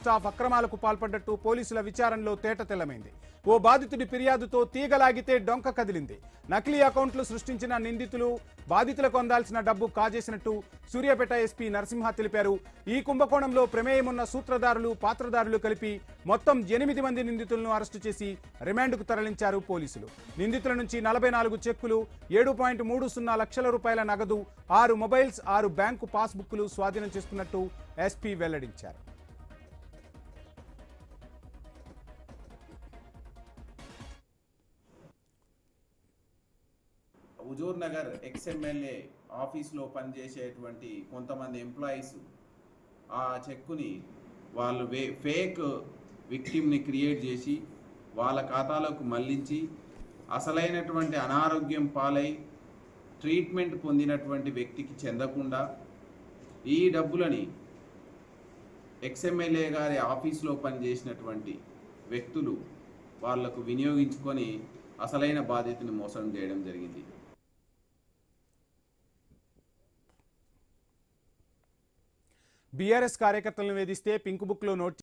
Staff అక్రమాలకు పాల్పడ్డట్టు పోలీసుల విచారణలో తేటతెల్లమైంది. ఓ బాధితుడి ఫిర్యాదుతో తీగలాగితే డొంక కదిలింది. నకిలీ అకౌంట్లు సృష్టించిన నిందితులు బాధితులకు అందాల్సిన డబ్బు కాజేసినట్టు సూర్యాపేట ఎస్పీ నరసింహ తెలిపారు. ఈ కుంభకోణంలో ప్రమేయమున్న సూత్రధారులు, పాత్రధారులు కలిపి మొత్తం 8 మంది నిందితులను అరెస్టు చేసి రిమాండ్కు తరలించారు పోలీసులు. నిందితుల నుంచి 44 చెక్కులు, 7.30 లక్షల రూపాయల నగదు, 6 మొబైల్స్, 6 బ్యాంకు పాస్బుక్లు స్వాధీనం చేసుకున్నట్టు ఎస్పీ వెల్లడించారు. హుజూర్ నగర్ ఎక్స్ఎమ్మెల్యే ఆఫీస్లో పనిచేసేటువంటి కొంతమంది ఎంప్లాయీస్ ఆ చెక్కుని వాళ్ళు ఫేక్ విక్టిమ్ని క్రియేట్ చేసి వాళ్ళ ఖాతాలోకి మళ్లించి అసలైనటువంటి అనారోగ్యం పాలై ట్రీట్మెంట్ పొందినటువంటి వ్యక్తికి చెందకుండా ఈ డబ్బులని ఎక్స్ఎమ్మెల్యే గారి ఆఫీస్లో పనిచేసినటువంటి వ్యక్తులు వాళ్లకు వినియోగించుకొని అసలైన బాధ్యతని మోసం చేయడం జరిగింది. బీఆర్ఎస్ కార్యకర్తలను వేధిస్తే పింక్ బుక్ లో నోట్